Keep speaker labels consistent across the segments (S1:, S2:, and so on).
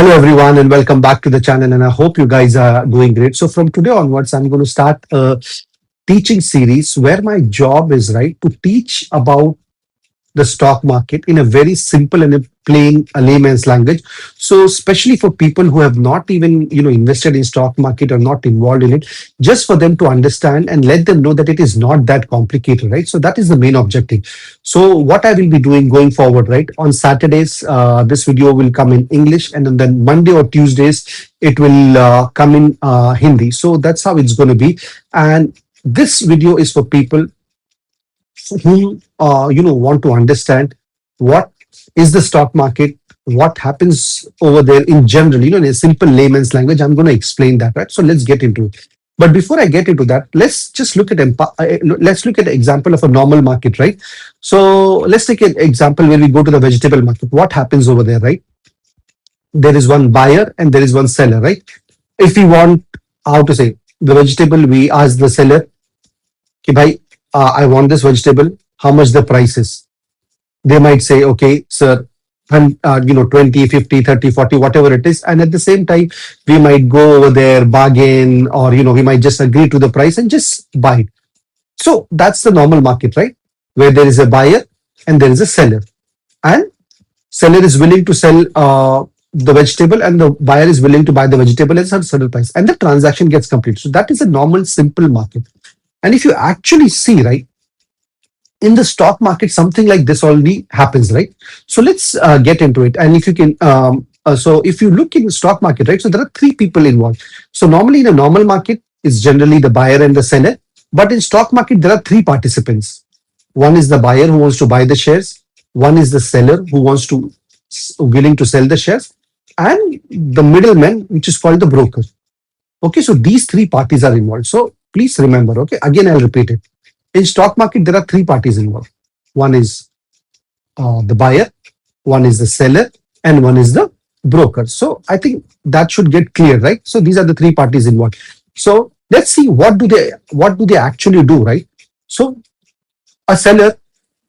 S1: Hello, everyone, and welcome back to the channel. And I hope you guys are doing great. So, from today onwards, I'm going to start a teaching series where my job is right to teach about the stock market in a very simple and a plain layman's language. So especially for people who have not even invested in stock market or not involved in it, just for them to understand and let them know that it is not that complicated, right? So that is the main objective. So what I will be doing going forward, right? On Saturdays, this video will come in English, and then Monday or Tuesdays it will come in Hindi. So that's how it's going to be. And this video is for people who want to understand what is the stock market, what happens over there in general, in a simple layman's language. I'm going to explain that, right? So let's get into it. But before I get into that, let's just look at let's look at an example of a normal market, right? So let's take an example where we go to the vegetable market. What happens over there, right? There is one buyer and there is one seller, right? If we want, how to say, the vegetable, we ask the seller, "Ki bhai, I want this vegetable. How much the price is?" They might say, "Okay, sir, and 20, 50, 30, 40, whatever it is." And at the same time, we might go over there, bargain, or we might just agree to the price and just buy it. So that's the normal market, right? Where there is a buyer and there is a seller. And seller is willing to sell the vegetable, and the buyer is willing to buy the vegetable at a certain price, and the transaction gets complete. So that is a normal, simple market. And if you actually see, right, in the stock market, something like this already happens, right? So let's get into it. And if you can, so if you look in the stock market, right, so there are three people involved. So normally in a normal market, it's generally the buyer and the seller. But in stock market, there are three participants. One is the buyer who wants to buy the shares. One is the seller who wants to willing to sell the shares, and the middleman, which is called the broker. Okay, so these three parties are involved. So please remember, okay, again, I'll repeat it. In stock market, there are three parties involved. One is the buyer, one is the seller, and one is the broker. So I think that should get clear, right? So these are the three parties involved. So let's see what do they actually do, right? So a seller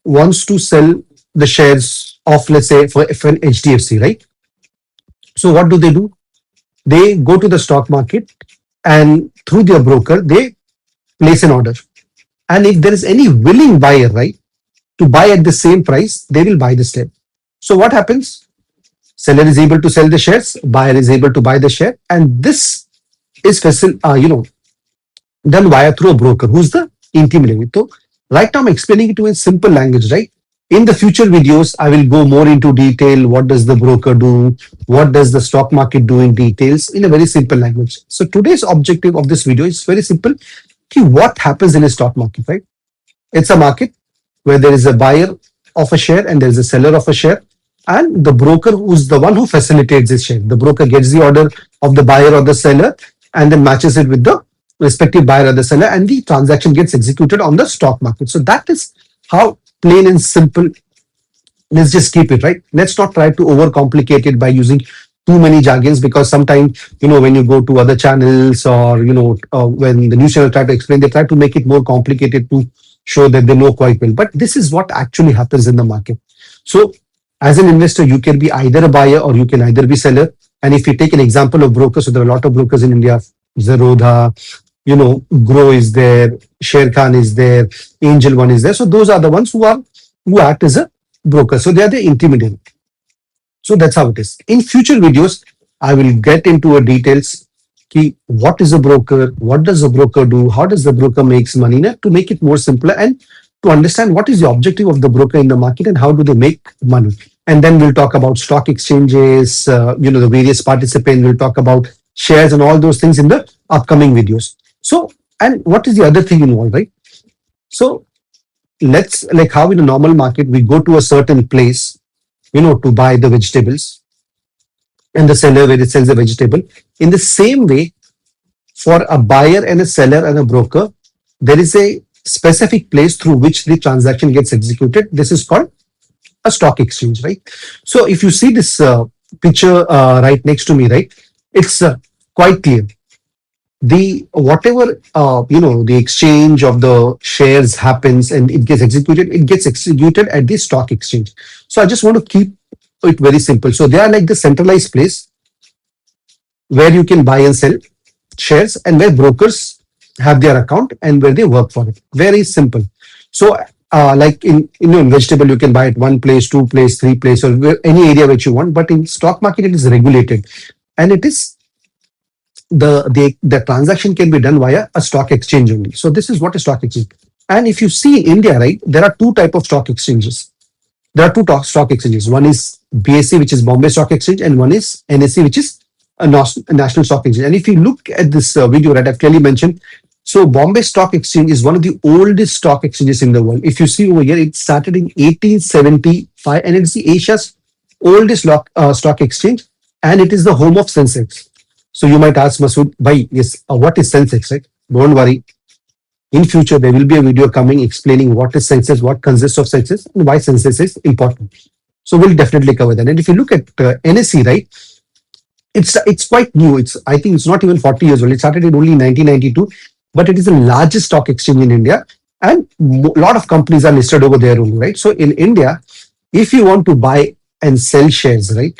S1: wants to sell the shares of, let's say, for an HDFC, right? So what do? They go to the stock market, and through their broker, they place an order. And if there is any willing buyer, right, to buy at the same price, they will buy the share. So what happens? Seller is able to sell the shares, buyer is able to buy the share, and this is done via through a broker who's the intermediary. So right now I'm explaining it to in simple language, right? In the future videos, I will go more into detail. What does the broker do? What does the stock market do in details in a very simple language? So today's objective of this video is very simple. What happens in a stock market, right? It's a market where there is a buyer of a share and there is a seller of a share, and the broker who's the one who facilitates this share. The broker gets the order of the buyer or the seller and then matches it with the respective buyer or the seller, and the transaction gets executed on the stock market. So that is how plain and simple. Let's just keep it, right? Let's not try to overcomplicate it by using too many jargons, because sometimes, when you go to other channels, or, when the news channel try to explain, they try to make it more complicated to show that they know quite well. But this is what actually happens in the market. So as an investor, you can be either a buyer or you can either be seller. And if you take an example of brokers, so there are a lot of brokers in India, Zerodha, Grow is there, Sharekhan is there, Angel One is there. So those are the ones who act as a broker. So they are the intermediary. So that's how it is. In future videos, I will get into a details. What is a broker? What does a broker do? How does the broker makes money? To make it more simpler and to understand what is the objective of the broker in the market and how do they make money. And then we'll talk about stock exchanges, the various participants. We'll talk about shares and all those things in the upcoming videos. So, and what is the other thing involved, right? So let's, like how in a normal market, we go to a certain place, to buy the vegetables, and the seller where it sells the vegetable. In the same way, for a buyer and a seller and a broker, there is a specific place through which the transaction gets executed. This is called a stock exchange, right? So if you see this picture right next to me, right, it's quite clear. The whatever the exchange of the shares happens and it gets executed at the stock exchange. So I just want to keep it very simple. So they are like the centralized place where you can buy and sell shares, and where brokers have their account and where they work for it. Very simple. So, like in vegetable, you can buy it one place, two place, three place, or any area which you want. But in stock market, it is regulated, and it is the transaction can be done via a stock exchange only. So this is what a stock exchange. And if you see in India, right, there are two type of stock exchanges. There are two stock exchanges. One is BSE, which is Bombay Stock Exchange, and one is NSE, which is a national stock exchange. And if you look at this video that I've clearly mentioned, so Bombay Stock Exchange is one of the oldest stock exchanges in the world. If you see over here, it started in 1875, and it's the Asia's oldest stock exchange, and it is the home of Sensex. So you might ask Masood, bhai, yes, what is Sensex, right? Don't worry. In future, there will be a video coming explaining what is Sensex, what consists of Sensex, and why Sensex is important. So we'll definitely cover that. And if you look at NSE, right, it's quite new. I think it's not even 40 years old. It started in only 1992, but it is the largest stock exchange in India, and a lot of companies are listed over there only, right? So in India, if you want to buy and sell shares, right,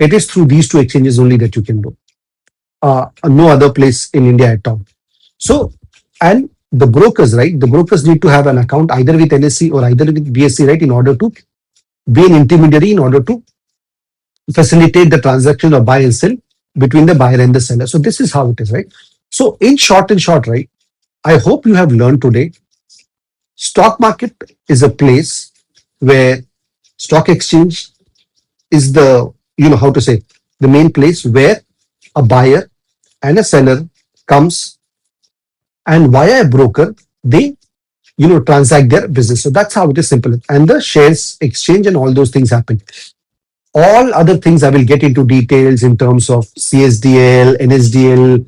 S1: it is through these two exchanges only that you can do. No other place in India at all. So, and the brokers, right? The brokers need to have an account either with NSE or either with BSE, right, in order to be an intermediary, in order to facilitate the transaction or buy and sell between the buyer and the seller. So this is how it is, right? So in short, right, I hope you have learned today. Stock market is a place where stock exchange is the, how to say, the main place where a buyer and a seller comes, and via a broker, they, transact their business. So that's how it is simple. And the shares exchange and all those things happen. All other things I will get into details in terms of CSDL, NSDL,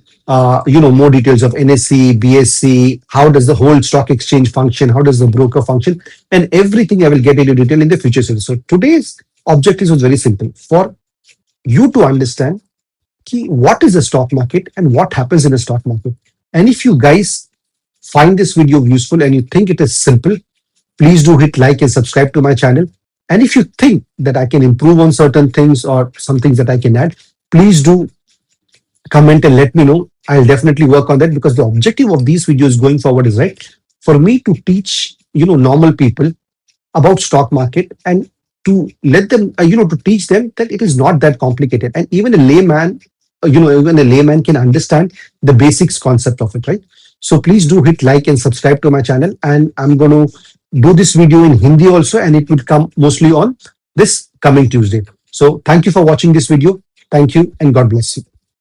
S1: more details of NSE, BSE, how does the whole stock exchange function, how does the broker function, and everything I will get into detail in the future series. So today's objective was very simple, for you to understand what is the stock market and what happens in a stock market. And if you guys find this video useful and you think it is simple, please do hit like and subscribe to my channel. And if you think that I can improve on certain things or some things that I can add, please do comment and let me know. I'll definitely work on that, because the objective of these videos going forward is, right, for me to teach, normal people about stock market, and to let them, to teach them that it is not that complicated. And even a layman, can understand the basics concept of it, right? So please do hit like and subscribe to my channel. And I'm going to do this video in Hindi also, and it will come mostly on this coming Tuesday. So thank you for watching this video. Thank you, and God bless you.